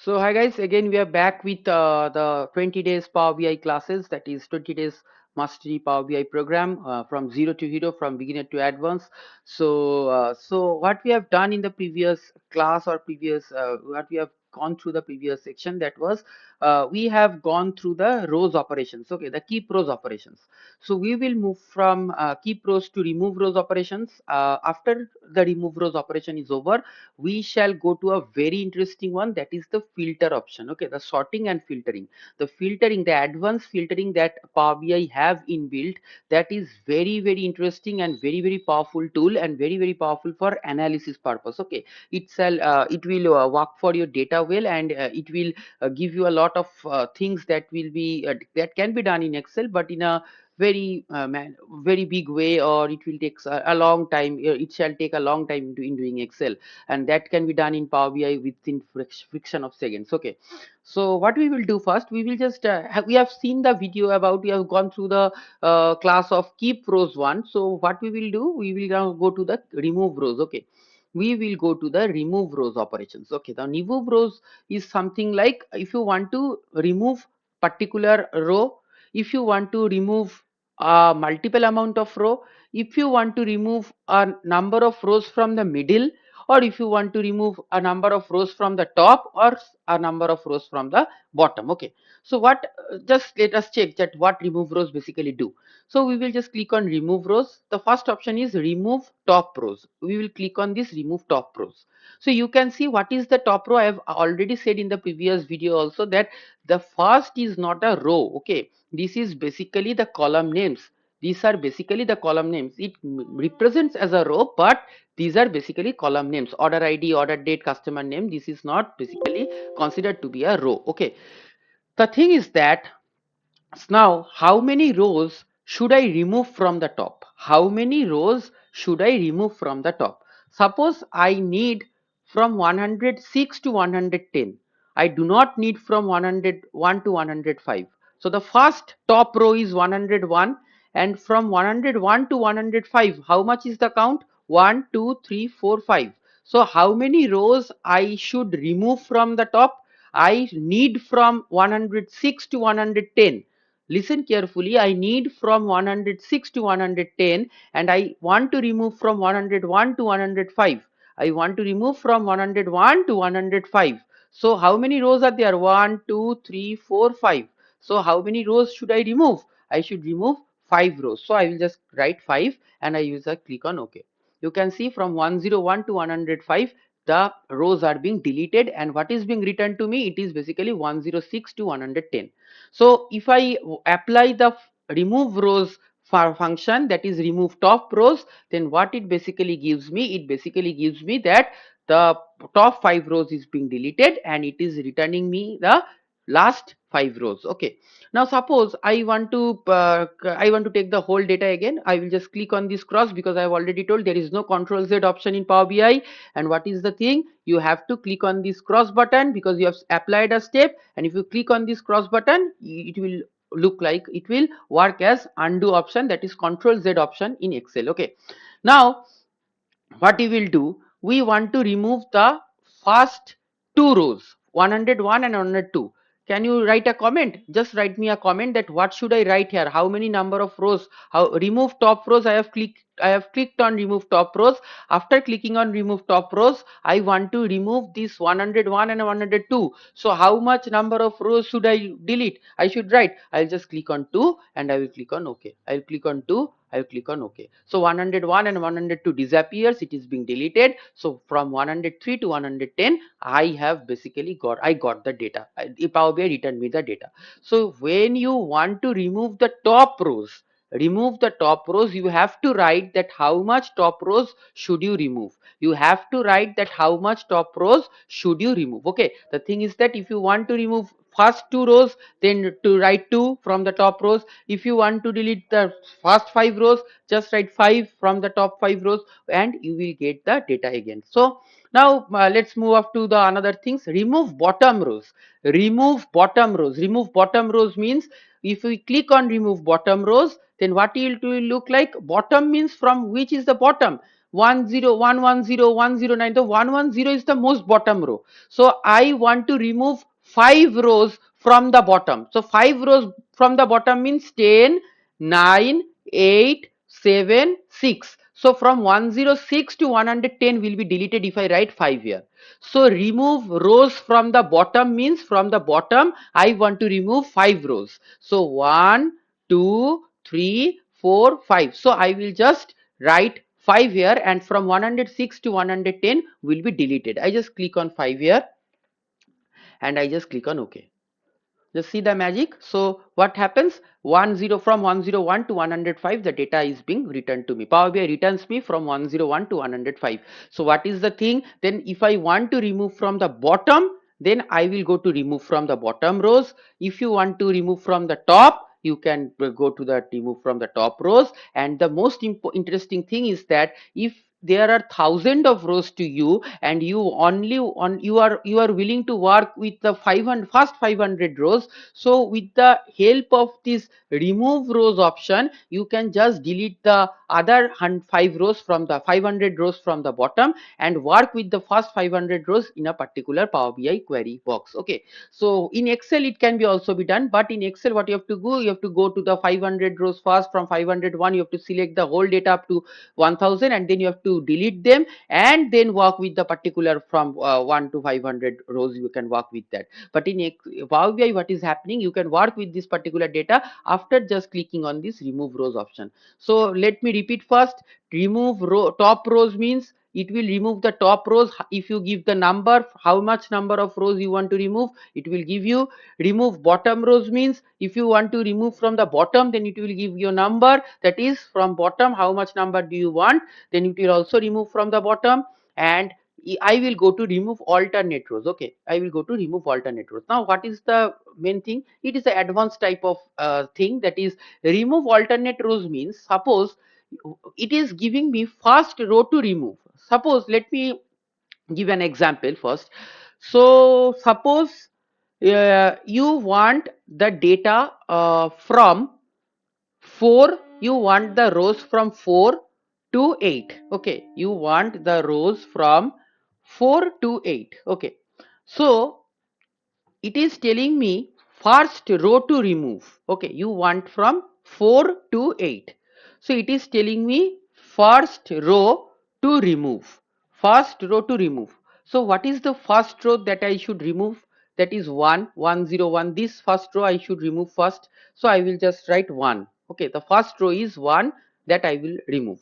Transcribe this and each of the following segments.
So hi guys, again we are back with the 20 days Power BI classes, that is 20 days mastery Power BI program from zero to hero, from beginner to advanced. So what we have done in the previous class or previous what we have gone through the previous section, that was we have gone through the rows operations, okay, the keep rows operations. So we will move from keep rows to remove rows operations. After the remove rows operation is over, we shall go to a very interesting one, that is the filter option, okay, the sorting and filtering. The filtering, the advanced filtering that Power BI have inbuilt, that is very interesting and very powerful tool, and very powerful for analysis purpose, okay. It will work for your data well, and it will give you a lot of things that will be that can be done in Excel, but in a very big way, or it will take a long time. It shall take a long time in doing Excel, and that can be done in Power BI within fraction of seconds, okay. So what we will do first, we will just we have seen the video about, we have gone through the class of keep rows one. So what we will do, we will now go to the remove rows, okay. We will go to the remove rows operations, okay. The remove rows is something like, if you want to remove particular row, if you want to remove a multiple amount of row, if you want to remove a number of rows from the middle, or if you want to remove a number of rows from the top, or a number of rows from the bottom, okay. So what, just let us check that what remove rows basically do. So we will just click on remove rows. The first option is remove top rows. We will click on this remove top rows. So you can see what is the top row. I have already said in the previous video also that the first is not a row, okay. This is basically the column names. These are basically the column names. It represents as a row, but these are basically column names. Order ID, order date, customer name, this is not basically considered to be a row, okay. The thing is that, now how many rows should I remove from the top? How many rows should I remove from the top? Suppose I need from 106 to 110. I do not need from 101 to 105. So the first top row is 101, and from 101 to 105, how much is the count? 1, 2, 3, 4, 5. So how many rows I should remove from the top? I need from 106 to 110. Listen carefully, I need from 106 to 110, and I want to remove from 101 to 105. I want to remove from 101 to 105. So how many rows are there? 1, 2, 3, 4, 5. So how many rows should I remove? I should remove 5 rows. So I will just write 5, and I use a click on OK. You can see from 101 to 105, the rows are being deleted, and what is being returned to me, it is basically 106 to 110. So if I apply the remove rows function, that is remove top rows, then what it basically gives me, it basically gives me that the top 5 rows is being deleted, and it is returning me the last 5 rows, okay. Now suppose I want to take the whole data again. I will just click on this cross, because I have already told there is no Control Z option in Power BI. And what is the thing, you have to click on this cross button, because you have applied a step, and if you click on this cross button, it will look like, it will work as undo option, that is Control Z option in Excel, okay. Now what we will do, we want to remove the first 2 rows, 101 and 102. Can you write a comment? Just write me a comment that what should I write here, how many number of rows. How remove top rows, I have clicked on remove top rows. After clicking on remove top rows, I want to remove this 101 and 102. So how much number of rows should I delete? I should write, I'll just click on 2, and I will click on OK. I'll click on 2, I'll click on OK. So 101 and 102 disappears, it is being deleted. So from 103 to 110, I have basically got the data. Power BI returned me the data. So when you want to remove the top rows, you have to write that how much top rows should you remove. You have to write that how much top rows should you remove, okay. The thing is that if you want to remove first 2 rows, then to write 2 from the top rows. If you want to delete the first 5 rows, just write 5 from the top 5 rows, and you will get the data again. So now let's move up to the another things. Remove bottom rows. Remove bottom rows means, if we click on remove bottom rows, then what it will look like, bottom means from which is the bottom. 10110 109. The 110 is the most bottom row, so I want to remove 5 rows from the bottom. So 5 rows from the bottom means 10 9 8 7 6. So from 106 to 110 will be deleted if I write 5 here. So remove rows from the bottom means from the bottom I want to remove 5 rows. So 1 2 3 4 5. So I will just write 5 here, and from 106 to 110 will be deleted. I just click on 5 here and I just click on OK. Just see the magic. So what happens? 10 from 101 to 105, the data is being returned to me. Power BI returns me from 101 to 105. So what is the thing? Then if I want to remove from the bottom, then I will go to remove from the bottom rows. If you want to remove from the top, you can go to the remove from the top rows. And the most interesting thing is that if there are thousands of rows to you, and you only on you are willing to work with the 500 first 500 rows, so with the help of this remove rows option, you can just delete the other 5 rows from the 500 rows from the bottom and work with the first 500 rows in a particular Power BI query box. Okay, so in Excel it can be also be done, but in Excel what you have to go, you have to go to the 500 rows first. From 501 you have to select the whole data up to 1000, and then you have to delete them and then work with the particular from 1 to 500 rows. You can work with that. But in Power BI what is happening, you can work with this particular data after just clicking on this remove rows option. So let me repeat first. Remove top rows means it will remove the top rows. If you give the number, how much number of rows you want to remove, it will give you. Remove bottom rows means if you want to remove from the bottom, then it will give you a number, that is from bottom how much number do you want, then it will also remove from the bottom. And I will go to remove alternate rows. Okay, I will go to remove alternate rows. Now what is the main thing? It is the advanced type of thing, that is remove alternate rows means, suppose it is giving me first row to remove. Suppose, let me give an example first. So suppose you want the data from 4, you want the rows from 4 to 8. Okay, you want the rows from 4 to 8. Okay, so it is telling me first row to remove. Okay, you want from 4 to 8, so it is telling me first row to remove. First row to remove. So what is the first row that I should remove? That is 1 1 0 1. This first row I should remove first, so I will just write 1. Okay, the first row is 1, that I will remove.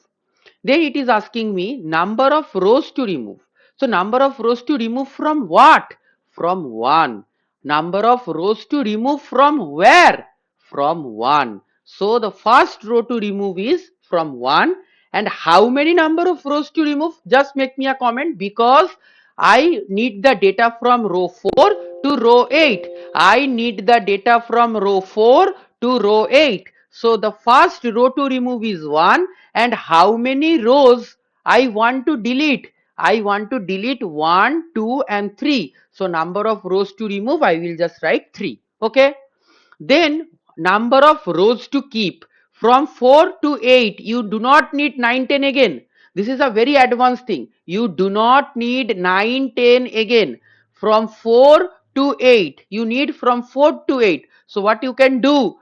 Then it is asking me number of rows to remove. So number of rows to remove from what? From 1. Number of rows to remove from where? From 1. So the first row to remove is from 1. And how many number of rows to remove? Just make me a comment, because I need the data from row 4 to row 8. I need the data from row 4 to row 8. So the first row to remove is 1. And how many rows I want to delete? I want to delete 1, 2 and 3. So number of rows to remove, I will just write 3. Okay. Then number of rows to keep. From 4 to 8, you do not need 9, 10 again. This is a very advanced thing. You do not need 9, 10 again. From 4 to 8, you need from 4 to 8. So what you can do,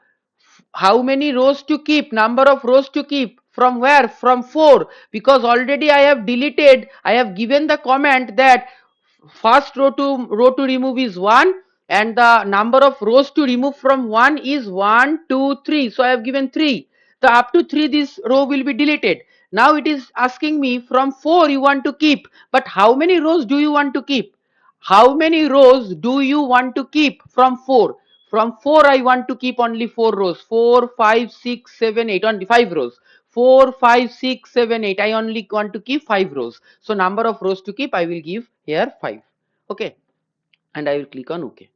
how many rows to keep, number of rows to keep, from where? From 4, because already I have deleted, I have given the comment that first row to remove is 1, and the number of rows to remove from 1 is 1 2 3. So I have given 3. The up to 3, this row will be deleted. Now it is asking me from 4 you want to keep, but how many rows do you want to keep? How many rows do you want to keep from 4? From 4 I want to keep only 4 rows. 4 5 6 7 8, only 5 rows. 4 5 6 7 8, I only want to keep 5 rows. So number of rows to keep, I will give here 5. Okay, and I will click on OK.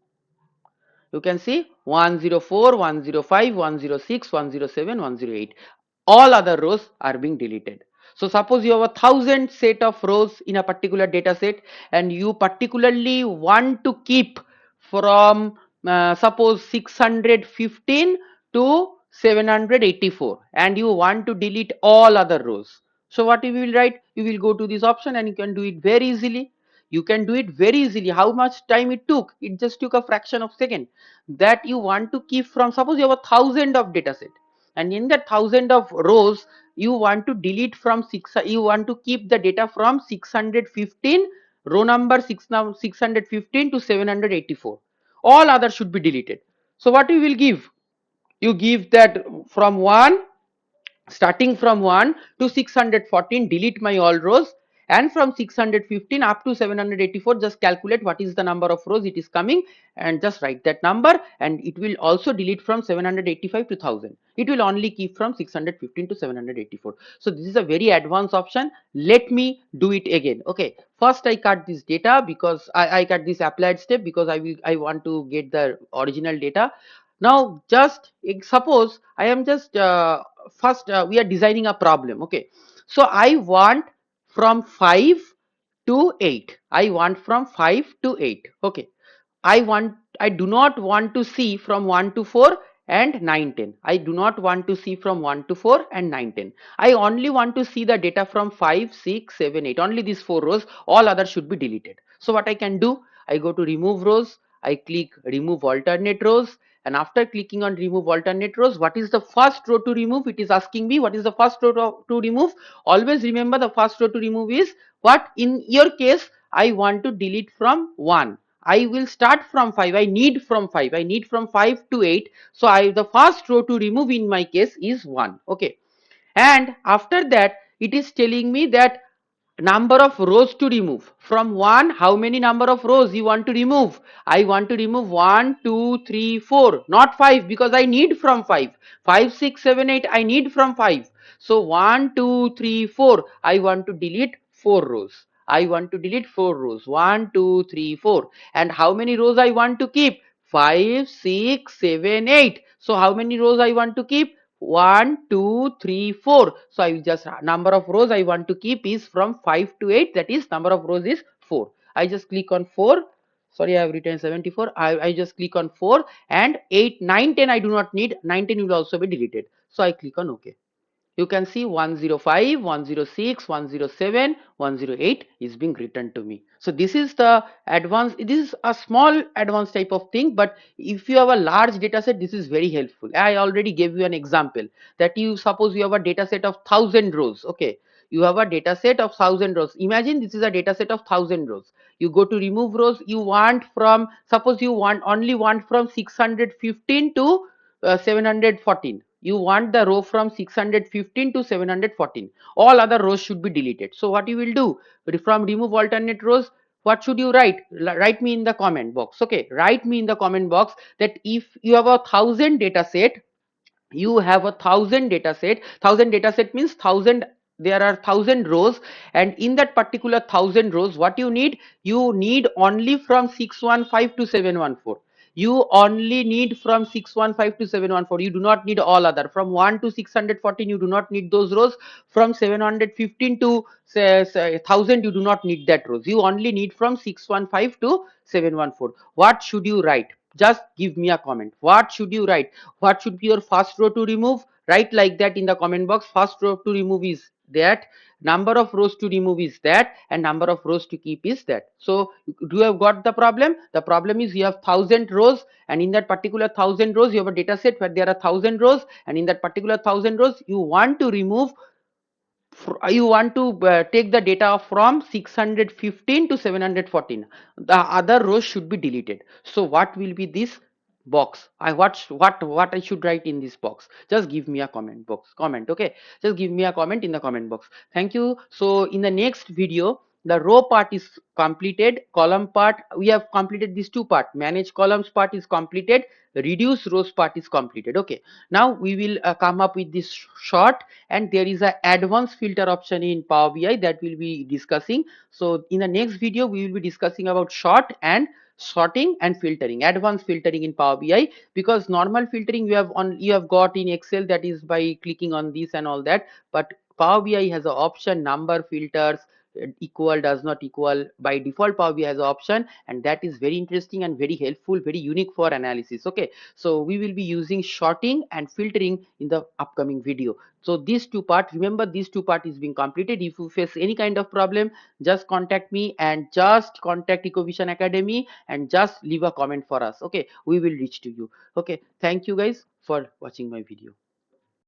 You can see 104 105 106 107 108. All other rows are being deleted. So suppose you have 1,000 set of rows in a particular data set, and you particularly want to keep from suppose 615 to 784, and you want to delete all other rows. So what you will write? You will go to this option and you can do it very easily. You can do it very easily. How much time it took? It just took a fraction of second. That you want to keep from, suppose you have 1,000 of data set, and in that 1,000 of rows you want to delete from you want to keep the data from 615, row number 615 to 784. All others should be deleted. So what you will give? You give that from 1, starting from 1 to 614, delete my all rows, and from 615 up to 784, just calculate what is the number of rows it is coming, and just write that number, and it will also delete from 785 to 1000. It will only keep from 615 to 784. So this is a very advanced option. Let me do it again. Okay, first I cut this data, because I cut this applied step, because I want to get the original data. Now just suppose I am just first we are designing a problem. Okay, so I want from 5 to 8. I want from 5 to 8. Okay, I do not want to see from 1 to 4 and 9 10. I do not want to see from 1 to 4 and 9 10. I only want to see the data from 5 6 7 8. Only these 4 rows, all others should be deleted. So what I can do, I go to remove rows, I click remove alternate rows, and after clicking on remove alternate rows, what is the first row to remove? It is asking me what is the first row to remove. Always remember, the first row to remove is what? In your case, I want to delete from 1. I will start from 5. I need from 5. I need from 5 to 8. So the first row to remove in my case is 1. Okay. And after that, it is telling me that number of rows to remove. From 1, how many number of rows you want to remove? I want to remove 1 2 3 4, not 5, because I need from 5. 5 6 7 8, I need from 5. So 1 2 3 4, I want to delete 4 rows. I want to delete 4 rows. 1 2 3 4. And how many rows I want to keep? 5 6 7 8. So how many rows I want to keep? 1 2 3 4. So I will just, number of rows I want to keep is from 5 to 8, that is number of rows is 4. I just click on 4. Sorry, I have written 74. I just click on 4, and 8 9 10 I do not need. 9 10 will also be deleted. So I click on OK. You can see 105, 106, 107, 108 is being written to me. So this is the advanced, this is a small advanced type of thing, but if you have a large data set, this is very helpful. I already gave you an example that you suppose you have a data set of 1000 rows. Okay, you have a data set of 1000 rows. Imagine this is a data set of 1000 rows. You go to remove rows, you want from, suppose you only want from 615 to 714. You want the row from 615 to 714. All other rows should be deleted. So what you will do, from remove alternate rows, what should you write? Write me in the comment box. Okay, write me in the comment box that if you have a 1000 data set, you have a 1000 data set. 1000 data set means 1000, there are 1000 rows, and in that particular 1000 rows, what you need? You need only from 615 to 714. You only need from 615 to 714. You do not need all other. From 1 to 614, you do not need those rows. From 715 to 1000, you do not need that rows. You only need from 615 to 714. What should you write? Just give me a comment. What should you write? What should be your first row to remove? Write like that in the comment box. First row to remove is that, number of rows to remove is that, and number of rows to keep is that. So do you have got the problem? The problem is you have 1000 rows, and in that particular 1000 rows you have a data set where there are 1000 rows, and in that particular 1000 rows you want to remove, you want to take the data from 615 to 714. The other rows should be deleted. So what will be this box? What I should write in this box? Just give me a comment. Okay, just give me a comment in the comment box. Thank you. So in the next video, the row part is completed, column part we have completed. These two part, manage columns part is completed, reduce rows part is completed. Okay, now we will come up with this short, and there is a advanced filter option in Power BI that we'll be discussing. So in the next video we will be discussing about sort and sorting and filtering, advanced filtering in Power BI, because normal filtering you have got in Excel, that is by clicking on this and all that. But Power BI has an option, number filters, equal, does not equal. By default, Power BI has an option, and that is very interesting and very helpful, very unique for analysis. Okay, so we will be using sorting and filtering in the upcoming video. So these two parts, remember, these two part is being completed. If you face any kind of problem, just contact me, and just contact Ecovision Academy, and just leave a comment for us. Okay, we will reach to you. Okay, thank you guys for watching my video.